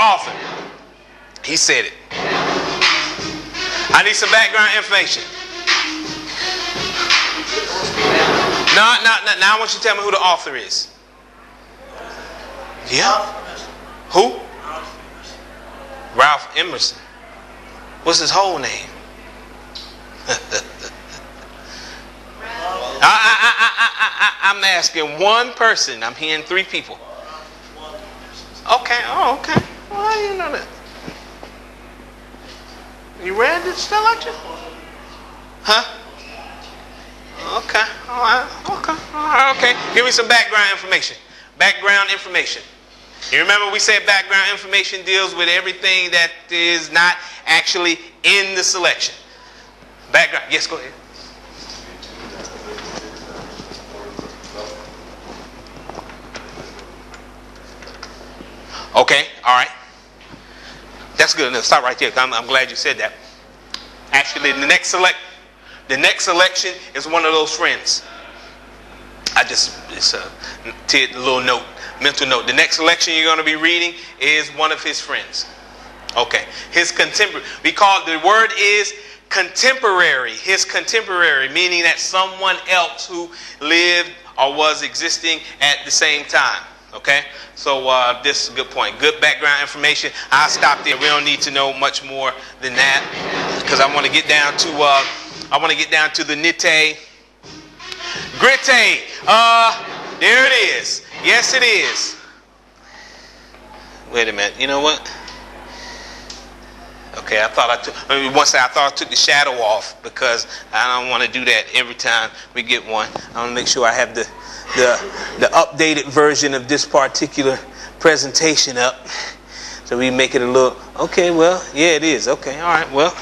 author? He said it. I need some background information. No. Now I want you to tell me who the author is. Yeah. Who? Ralph Emerson. What's his whole name? I'm asking one person. I'm hearing three people. Okay. Oh, okay. Well, how do you know that? You read the selection? Huh? Okay. All right. Okay. All right. Okay. Give me some background information. Background information. You remember we said background information deals with everything that is not actually in the selection. Background. Yes, go ahead. Okay. All right. That's good enough. Stop right there. I'm glad you said that. Actually, the next selection is one of those friends. It's a little note, mental note. The next selection you're going to be reading is one of his friends. Okay. His contemporary. The word is contemporary. His contemporary, meaning that someone else who lived or was existing at the same time. Okay. So this is a good point. Good background information. I'll stop there. We don't need to know much more than that because I want to get down to the nitty gritty. There it is. Yes, it is. Wait a minute. You know what? Okay, I thought I took the shadow off because I don't want to do that every time we get one. I want to make sure I have the updated version of this particular presentation up, so we make it a little. Okay, well, yeah, it is. Okay, all right, well,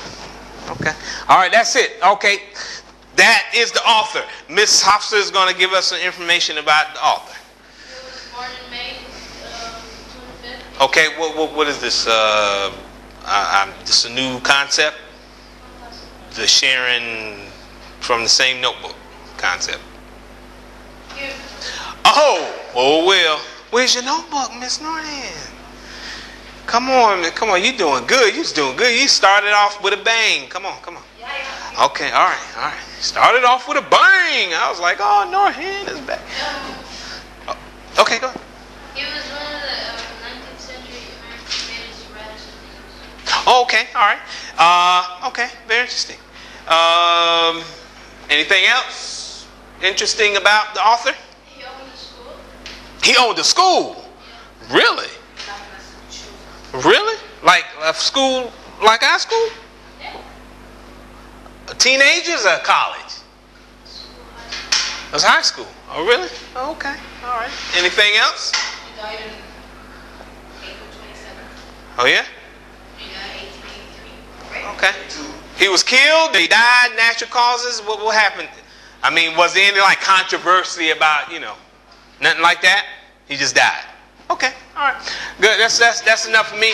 okay, all right, that's it. Okay, that is the author. Miss Hofster is going to give us some information about the author. He was born in May 25th. Okay, what is this? This a new concept? The sharing from the same notebook concept. Oh well. Where's your notebook, Miss Norton? Come on, you doing good. You doing good. You started off with a bang. Come on. Yeah. Okay, all right. Started off with a bang. I was like, oh, Norton is back. Oh, okay, go ahead. He was one of the 19th century American famous writers. Oh, okay, all right. Okay, very interesting. Anything else interesting about the author? He owned a school? Really? Really? Like a school, like our school? Teenagers or college? It was high school. Oh, really? Oh, okay. All right. Anything else? He died in April 27th. Oh, yeah? He died in 1883. Right? Okay. He was killed? He died? Natural causes? What happened? I mean, was there any like controversy about, nothing like that? He just died. Okay. All right. Good. That's enough for me.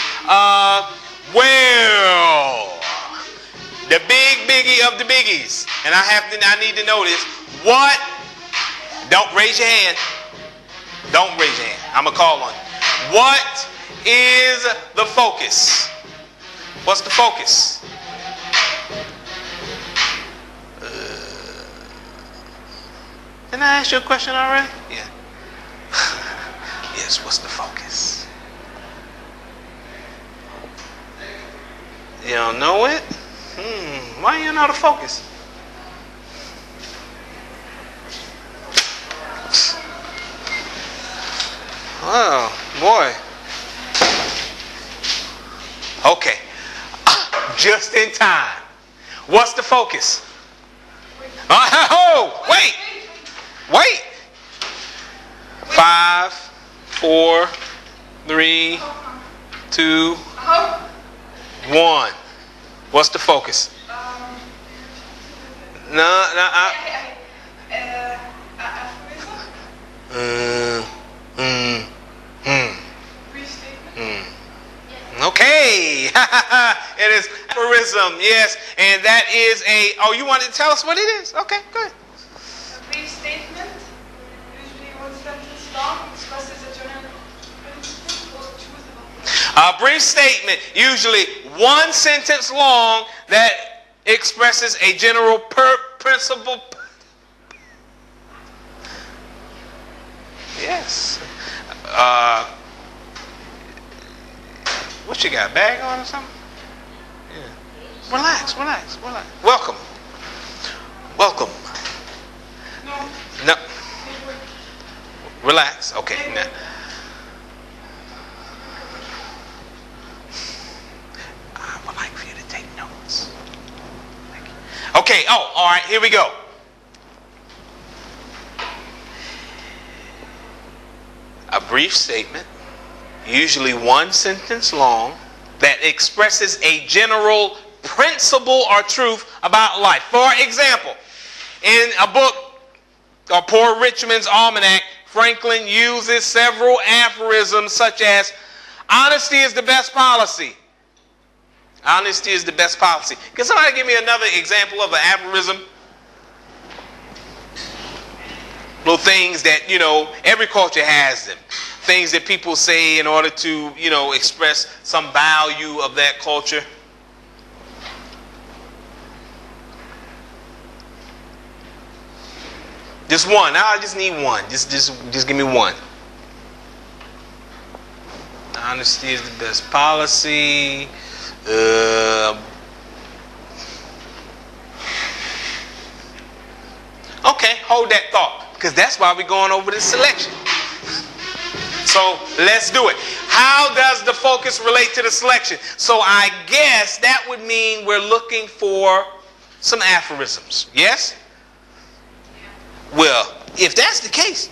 Well, the big biggie of the biggies, and I need to know this. What? Don't raise your hand. Don't raise your hand. I'm gonna call on you. What is the focus? What's the focus? Didn't I ask you a question already? Yeah. Yes, what's the focus? You don't know it? Why you know the focus? Oh, boy. Okay. Just in time. What's the focus? Oh, wait. 5, 4, 3, 2, 1. What's the focus? Okay. It is aphorism, yes. And that is you wanted to tell us what it is? Okay, good. A brief statement, usually one sentence long, expresses a general principle or truth about A brief statement, usually one sentence long, that expresses a general principle. Yes. What you got? Bag on or something? Yeah. Relax. Welcome. No. Relax. Okay. Now. I would like for you to take notes. Okay. Oh, all right. Here we go. A brief statement, usually one sentence long, that expresses a general principle or truth about life. For example, in a book, Poor Richmond's Almanac, Franklin uses several aphorisms such as, honesty is the best policy. Honesty is the best policy. Can somebody give me another example of an aphorism? Little things that, every culture has them. Things that people say in order to, express some value of that culture. Just one. I just need one. Just give me one. Honesty is the best policy. Okay, hold that thought, because that's why we're going over this selection. So let's do it. How does the focus relate to the selection? So I guess that would mean we're looking for some aphorisms. Yes? Well, if that's the case,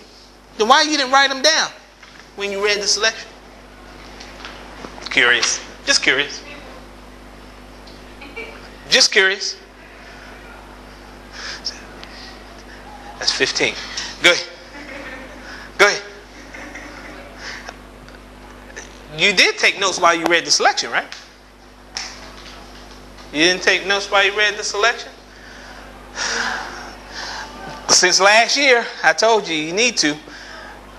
then why you didn't write them down when you read the selection? Curious. Just curious. Just curious. That's 15. Go ahead. Go ahead. You did take notes while you read the selection, right? You didn't take notes while you read the selection? Since last year, I told you need to.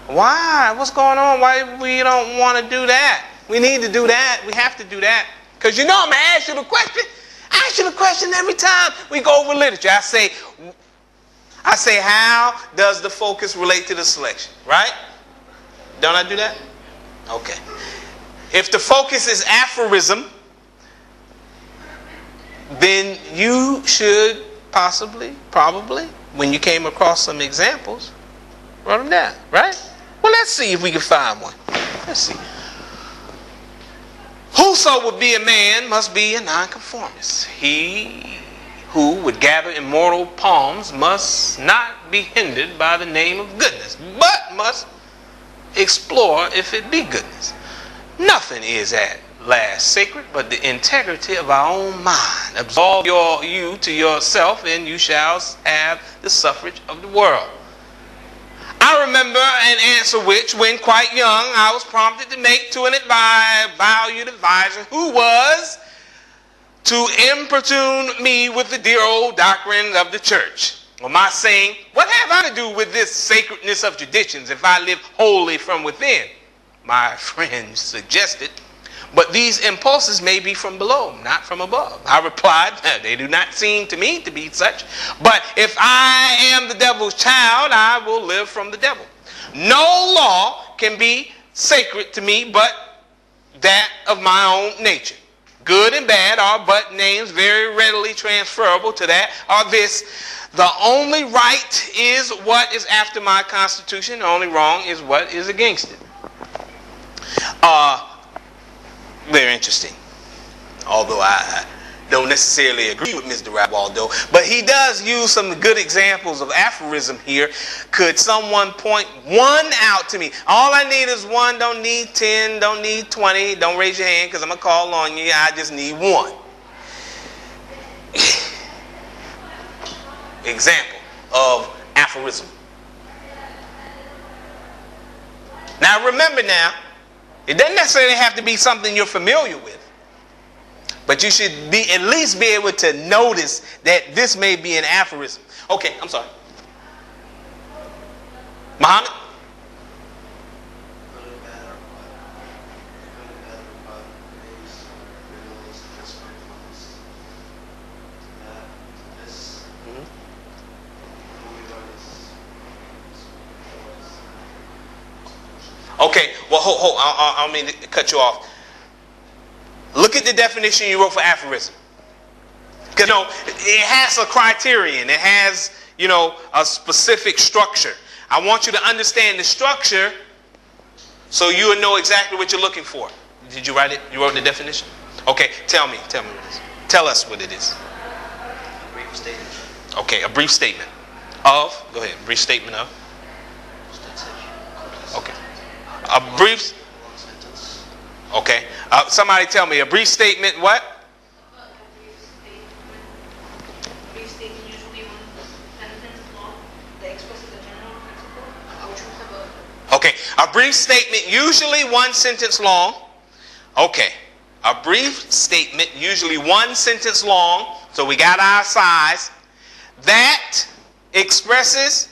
Why? What's going on? Why we don't want to do that? We need to do that. We have to do that. Because I'm going to ask you the question. I ask you the question every time we go over literature. I say, how does the focus relate to the selection? Right? Don't I do that? Okay. If the focus is aphorism, then you should probably, when you came across some examples, write them down, right? Well, let's see if we can find one. Let's see. Whoso would be a man must be a nonconformist. He who would gather immortal palms must not be hindered by the name of goodness, but must explore if it be goodness. Nothing is at last sacred but the integrity of our own mind. Absolve you to yourself, and you shall have the suffrage of the world. I remember an answer which, when quite young, I was prompted to make to an valued advisor who was to importune me with the dear old doctrine of the church. Well, my saying, what have I to do with this sacredness of traditions if I live wholly from within? My friend suggested, but these impulses may be from below, not from above. I replied, they do not seem to me to be such, but if I am the devil's child, I will live from the devil. No law can be sacred to me but that of my own nature. Good and bad are but names very readily transferable to that or this. The only right is what is after my constitution. The only wrong is what is against it. Very interesting. Although I don't necessarily agree with Mr. Ralph Waldo, but he does use some good examples of aphorism here. Could someone point one out to me? All I need is one. Don't need 10. Don't need 20. Don't raise your hand because I'm going to call on you. I just need one. Example of aphorism. Now remember now, it doesn't necessarily have to be something you're familiar with, but you should at least be able to notice that this may be an aphorism. Okay, I'm sorry. Muhammad? Well, hold. I don't mean to cut you off. Look at the definition you wrote for aphorism. Because it has a criterion. It has, a specific structure. I want you to understand the structure so you will know exactly what you're looking for. Did you write it? You wrote the definition? Okay, tell me what it is. Tell us what it is. A brief statement. Okay, a brief statement of. Go ahead. Brief statement of. Okay. A brief. One sentence. Okay. Somebody tell me a brief statement. What? Brief statement usually one sentence long that expresses a general principle or truth about. Okay. A brief statement usually one sentence long. Okay. A brief statement usually one sentence long. So we got our size. That expresses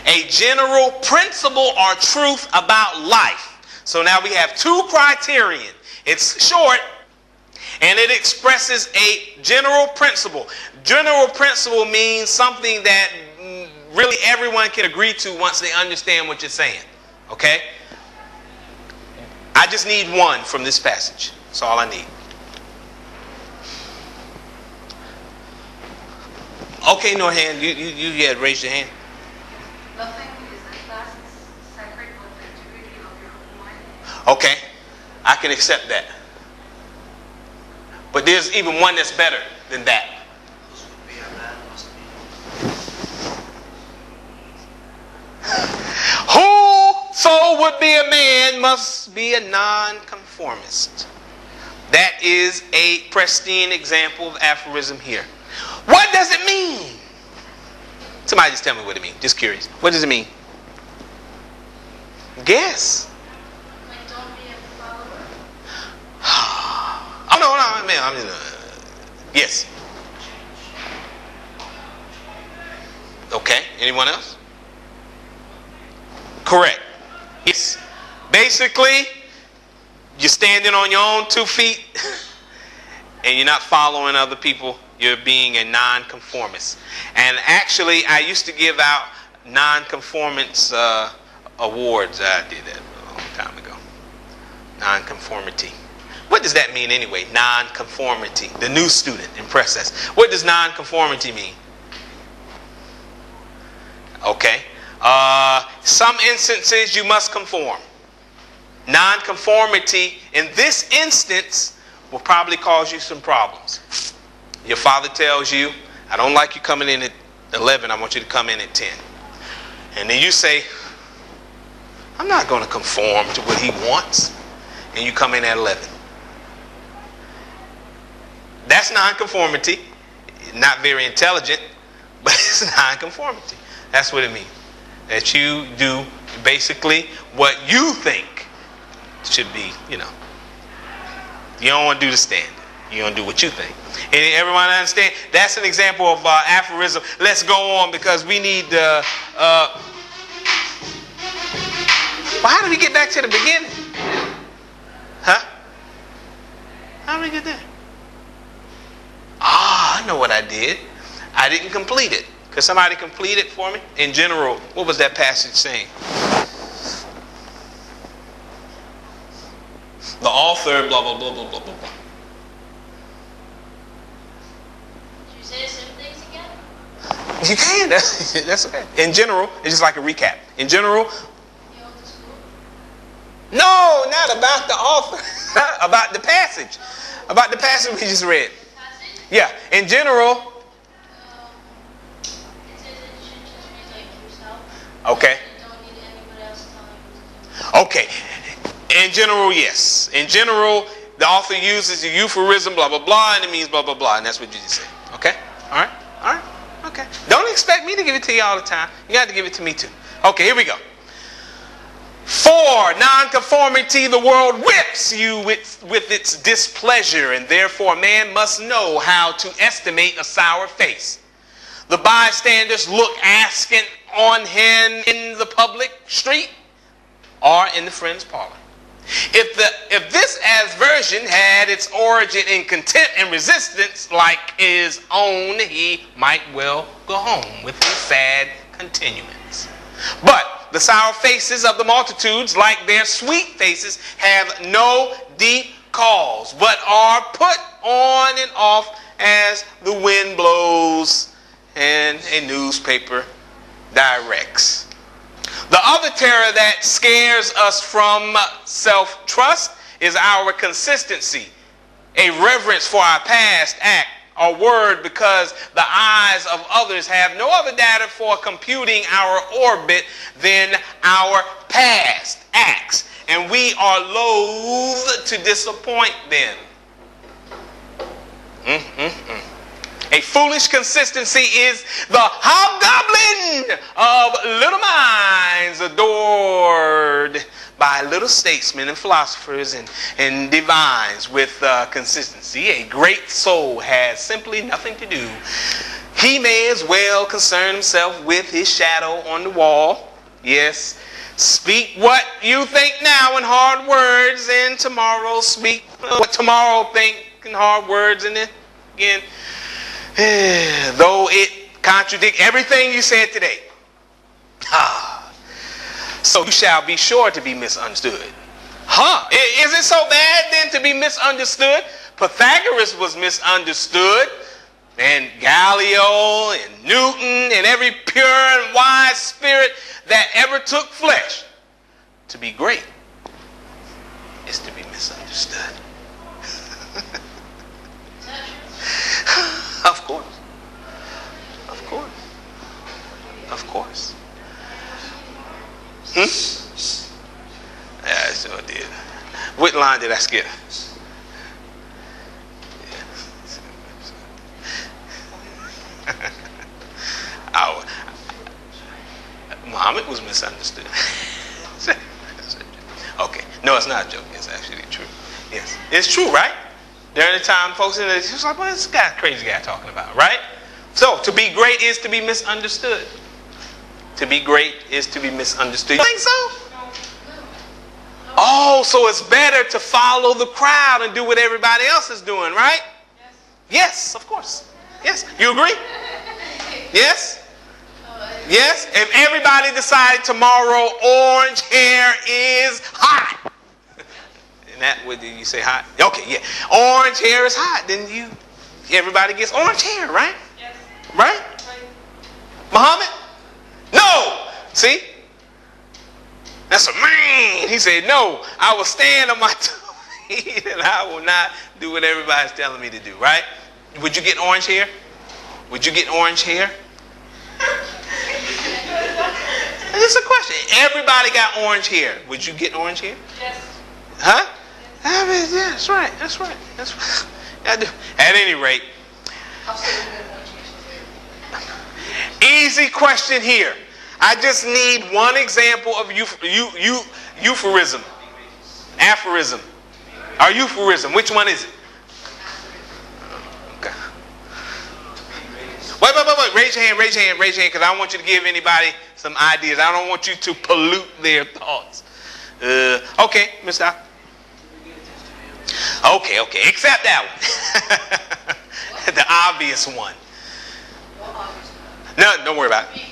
a general principle or truth about life. So now we have two criterion. It's short and it expresses a general principle. General principle means something that really everyone can agree to once they understand what you're saying. Okay? I just need one from this passage. That's all I need. Okay, Norhan, you had raised your hand. Nothing is unclassed, sacred, but the integrity of your own mind. Okay, I can accept that. But there's even one that's better than that. Those would be a man must be. Whoso would be a man must be a nonconformist. That is a pristine example of aphorism here. What does it mean? Somebody just tell me what it means. Just curious. What does it mean? Guess. Like, don't be a follower. Oh, no, man. I'm just, yes. Okay. Anyone else? Correct. Yes. Basically, you're standing on your own 2 feet and you're not following other people. You're being a nonconformist. And actually, I used to give out nonconformance awards. I did that a long time ago. Nonconformity. What does that mean anyway? Nonconformity. The new student, impress us. What does nonconformity mean? Okay. Some instances you must conform. Nonconformity in this instance will probably cause you some problems. Your father tells you, I don't like you coming in at 11, I want you to come in at 10. And then you say, I'm not going to conform to what he wants. And you come in at 11. That's nonconformity. Not very intelligent, but it's nonconformity. That's what it means. That you do basically what you think should be, You don't want to do the standard. You don't do what you think. And everyone understand? That's an example of aphorism. Let's go on because we need well, how did we get back to the beginning? Huh? How did we get there? I know what I did. I didn't complete it. Could somebody complete it for me? In general, what was that passage saying? The author, blah, blah, blah, blah, blah, blah, blah. Should you say the same things again? You can. That's okay. In general, it's just like a recap. In general, You old to school? no, not about the author. About the passage. About the passage we just read. Passage? Yeah. In general, It says that you should just read like yourself. okay. You don't need anybody else telling you what to do. Okay. In general, yes. In general, the author uses the euphorism, blah, blah, blah, and it means blah, blah, blah. And that's what you just said. Okay? All right? All right? Okay. Don't expect me to give it to you all the time. You got to give it to me too. Okay, here we go. For nonconformity, the world whips you with its displeasure, and therefore man must know how to estimate a sour face. The bystanders look askant on him in the public street or in the friend's parlor. If this aversion had its origin in contempt and resistance like his own, he might well go home with a sad continuance. But the sour faces of the multitudes, like their sweet faces, have no deep cause, but are put on and off as the wind blows and a newspaper directs. The other terror that scares us from self-trust is our consistency, a reverence for our past act or word, because the eyes of others have no other data for computing our orbit than our past acts, and we are loath to disappoint them. A foolish consistency is the hobgoblin of little minds, adored by little statesmen and philosophers and divines with consistency. A great soul has simply nothing to do. He may as well concern himself with his shadow on the wall. Yes, speak what you think now in hard words, and tomorrow speak what tomorrow think in hard words, and then again, though it contradict everything you said today. So you shall be sure to be misunderstood. Is it so bad then to be misunderstood? Pythagoras was misunderstood, and Galileo and Newton and every pure and wise spirit that ever took flesh. To be great is to be misunderstood. Of course. Of course. Of course. Yeah, I sure did. What line did I skip? Muhammad was misunderstood. Okay. No, it's not a joke. It's actually true. Yes. It's true, right? During the time, folks in the, he was like, what is this guy, crazy guy talking about, right? So, to be great is to be misunderstood. To be great is to be misunderstood. You think so? Oh, so it's better to follow the crowd and do what everybody else is doing, right? Yes, of course. Yes. You agree? Yes? Yes? If everybody decided tomorrow orange hair is hot. And that, what did you say, hot? Okay, yeah. Orange hair is hot. Then everybody gets orange hair, right? Yes. Right? Muhammad? No. See? That's a man. He said, no, I will stand on my 2 feet and I will not do what everybody's telling me to do, right? Would you get orange hair? Would you get orange hair? This is a question. Everybody got orange hair. Would you get orange hair? Yes. Huh? I mean, yeah, that's right. That's right. That's right. I do. At any rate, easy question here. I just need one example of euphorism, aphorism, or euphorism. Which one is it? Okay. Wait. Raise your hand, because I want you to give anybody some ideas. I don't want you to pollute their thoughts. Okay, Mr. Okay. Except that one. The obvious one. No, don't worry about it.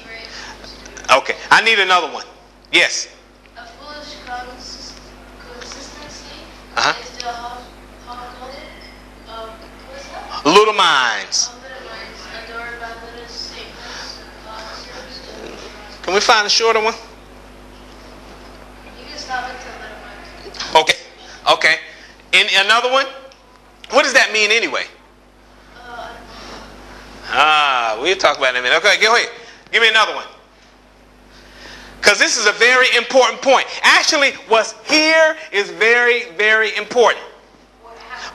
Okay, I need another one. Yes. A foolish consistency Uh-huh. is the hobgoblin of what's that? Little minds. Of little minds, adored by little saints. Can we find a shorter one? You can stop it to little minds. Okay. Another one? What does that mean anyway? We'll talk about it in a minute. Okay, go ahead. Give me another one. Because this is a very important point. Actually, what's here is very, very important.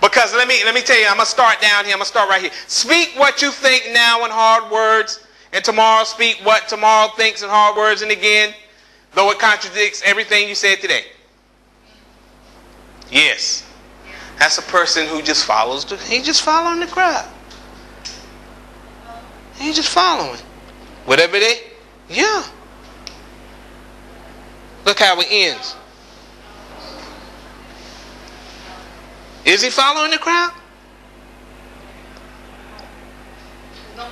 Because let me tell you, I'm going to start down here. I'm going to start right here. Speak what you think now in hard words, and tomorrow speak what tomorrow thinks in hard words, and again, though it contradicts everything you said today. Yes. That's a person who just follows. He's just following the crowd. He's just following. Whatever yeah. Look how it ends. Is he following the crowd? No,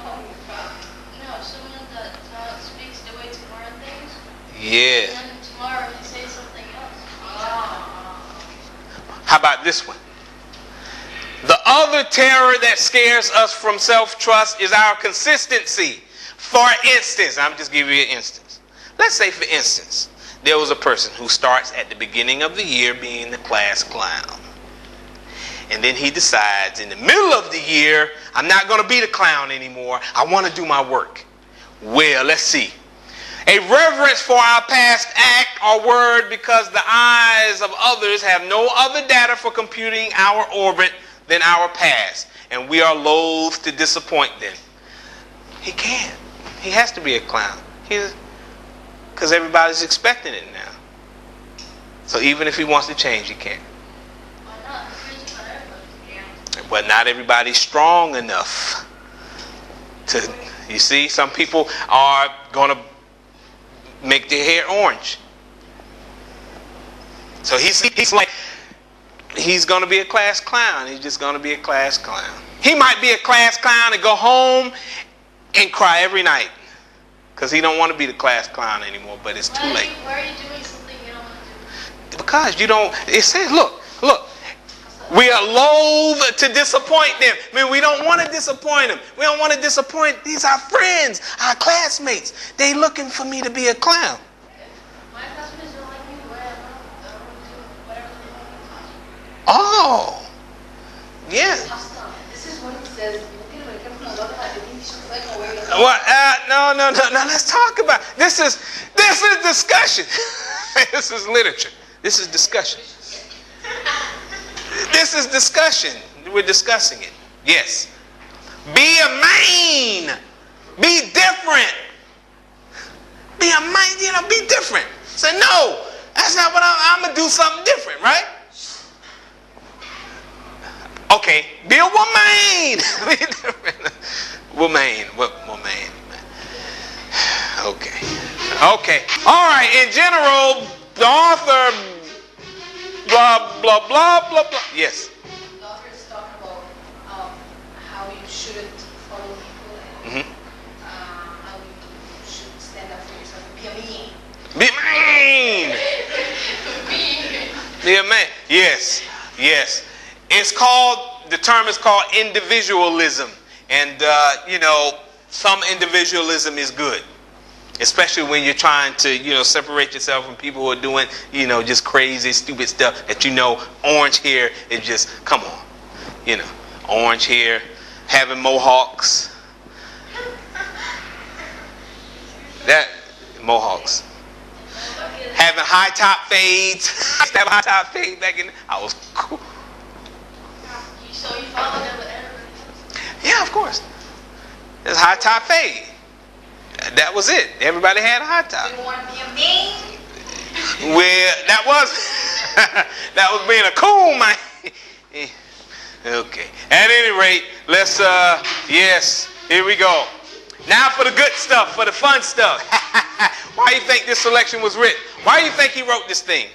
someone that speaks the way tomorrow thinks. Yeah. And then tomorrow he says something else. How about this one? The other terror that scares us from self-trust is our consistency. For instance, I'm just giving you an instance. Let's say, for instance, there was a person who starts at the beginning of the year being the class clown. And then he decides in the middle of the year, I'm not going to be the clown anymore. I want to do my work. Well, let's see. A reverence for our past act or word because the eyes of others have no other data for computing our orbit than our past. And we are loath to disappoint them. He can't. He has to be a clown. Because everybody's expecting it now. So even if he wants to change, he can't. Why not? Here's what everybody. But not everybody's strong enough to, you see, some people are going to make their hair orange. So he's like, he's going to be a class clown. He's just going to be a class clown. He might be a class clown and go home and cry every night because he don't want to be the class clown anymore, but it's too late. Why are you doing something you don't want to do? Because you don't, it says, look, we are loath to disappoint them. I mean, we don't want to disappoint them. We don't want to disappoint, these are friends, our classmates. They looking for me to be a clown. My classmates don't like me the way I want to do whatever they want me to do. Oh, yeah. This is what it says. What? No. Let's talk about this. Is discussion. This is literature. This is discussion. This is discussion. We're discussing it. Yes. Be a man. Be different. Be a man. Be different. Say no. That's not what I'm gonna do. Something different, right? Okay. Be a woman. Be different. Woman. Okay. All right. In general, the author, blah, blah, blah, blah, blah. Yes. The author is talking about how you shouldn't follow people and how you should stand up for yourself and be a man. Be a man. Be a man. Yes. The term is called individualism. And, some individualism is good. Especially when you're trying to, separate yourself from people who are doing, just crazy, stupid stuff that orange hair is just, come on. Orange hair, having mohawks. Mohawks. Having high top fades. I used to have a high top fade back in, I was cool. So you follow them with everybody? Yeah, of course. There's high top fade. That was it. Everybody had a high top. You want to be a man? Well, that was being a cool man. Okay. At any rate, let's yes, here we go. Now for the good stuff, for the fun stuff. Why do you think this selection was written? Why do you think he wrote this thing?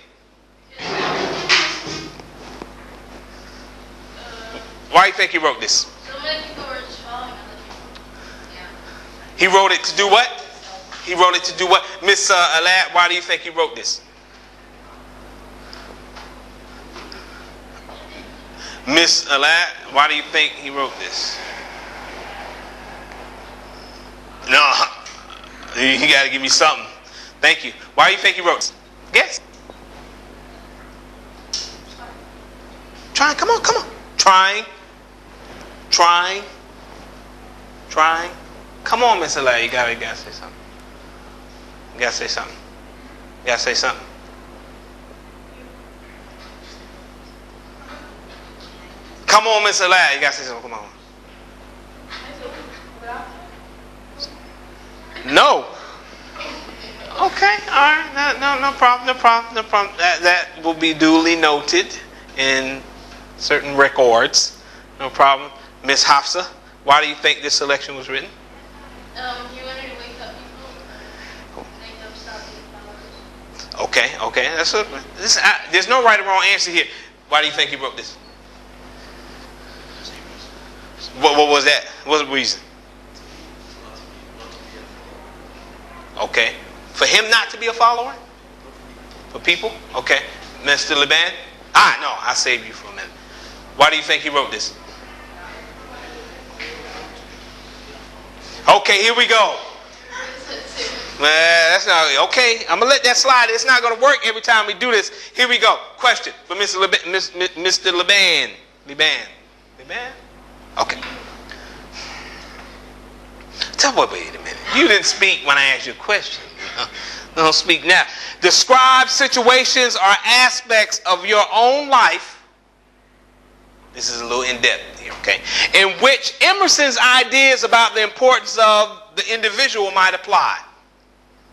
Why do you think he wrote this? So many people were just following other people. He wrote it to do what? He wrote it to do what? Miss Alad, why do you think he wrote this? Miss Alad, why do you think he wrote this? No, you got to give me something. Thank you. Why do you think he wrote this? Guess. Trying, come on. Trying. Come on, Miss Alad, you gotta say something. You gotta say something. Come on, Miss Alad, you gotta say something. Come on. No. Okay, all right. No problem. That will be duly noted in certain records. No problem. Miss Hafsa, why do you think this selection was written? He wanted to wake up people. Make them stop being followers. Okay. There's no right or wrong answer here. Why do you think he wrote this? What was that? What was the reason? Okay. For him not to be a follower? For people? Okay. Mr. Liban? No, I'll save you for a minute. Why do you think he wrote this? Okay, here we go. That's not okay. I'm gonna let that slide. It's not gonna work every time we do this. Here we go. Question for Mr. Liban. Liban? Okay. Wait a minute. You didn't speak when I asked you a question. Don't speak now. Describe situations or aspects of your own life. This is a little in-depth here, okay? In which Emerson's ideas about the importance of the individual might apply.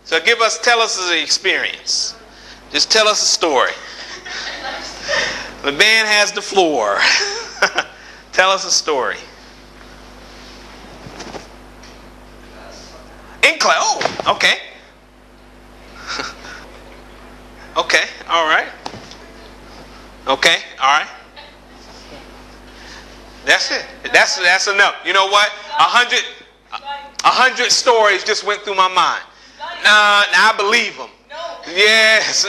So tell us the experience. Just tell us a story. The band has the floor. Tell us a story. In class. Oh, okay. Okay, all right. Okay, all right. That's it. That's enough. You know what? 100 stories just went through my mind. I believe them. Yes.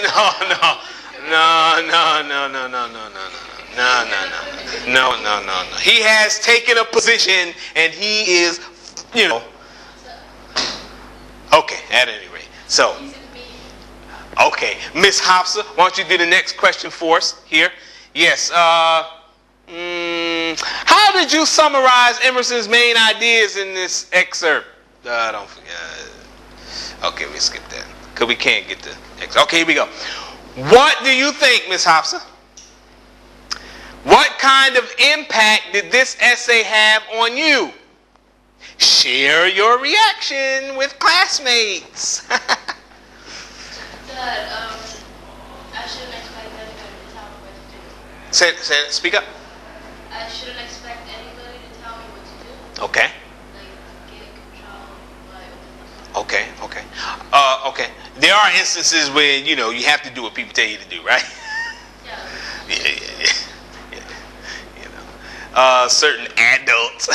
No. He has taken a position, and he is, Okay, at any rate. So, okay, Miss Hafsa, why don't you do the next question for us here? Yes. How did you summarize Emerson's main ideas in this excerpt? Don't forget. Okay, we skip that because we can't get the excerpt. Okay, here we go. What do you think, Miss Hafsa? What kind of impact did this essay have on you? Share your reaction with classmates. That I shouldn't expect anybody to tell me what to do. Say, speak up. I shouldn't expect anybody to tell me what to do. Okay. Like, get control of my own. Okay. There are instances where, you have to do what people tell you to do, right? Yeah. Certain adults.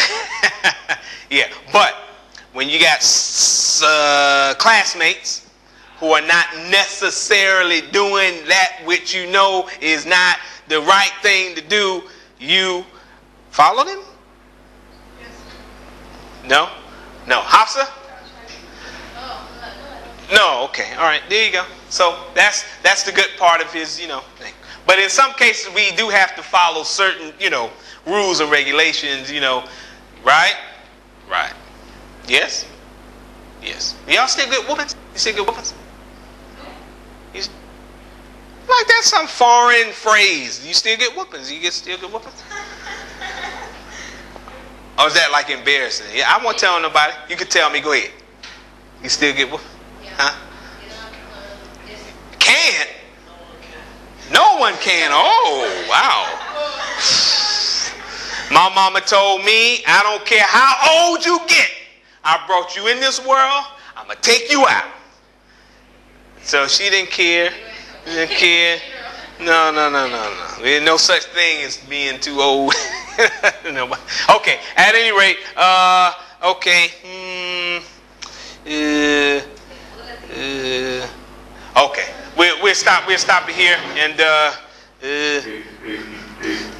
Yeah, but when you got classmates who are not necessarily doing that which you know is not the right thing to do, you follow them? No? Hafsa? No, okay. All right, there you go. So that's the good part of his, thing. But in some cases we do have to follow certain, rules and regulations, right? Right. Yes? Yes. Y'all still good whoopings? You still good whoopings? Like that's some foreign phrase. You still get whoopings? Still get whoopings? Or is that like embarrassing? Yeah, I won't tell nobody. You can tell me. Go ahead. You still get whoopings? Yeah. Huh? Can? No one can. Oh, wow. My mama told me, I don't care how old you get, I brought you in this world, I'm going to take you out. So she didn't care. No. There's no such thing as being too old. Okay, at any rate, okay. Okay, we'll stop it here, and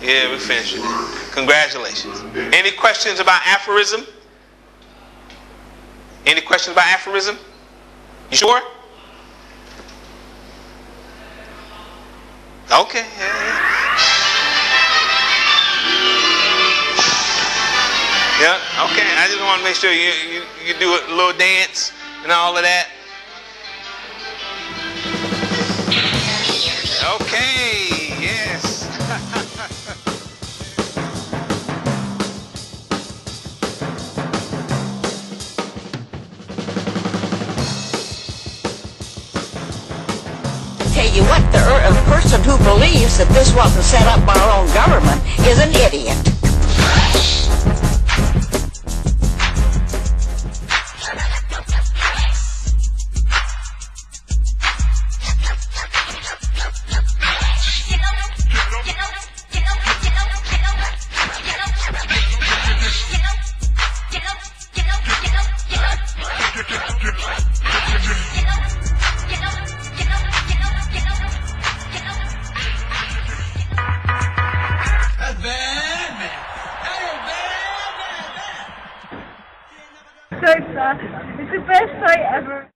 yeah, we finished it. Congratulations. Any questions about aphorism? Any questions about aphorism? You sure? Okay. Yeah, okay. I just want to make sure you do a little dance and all of that. Okay, yes. Tell you what, the person who believes that this wasn't set up by our own government is an idiot. sofa. It's the best night ever.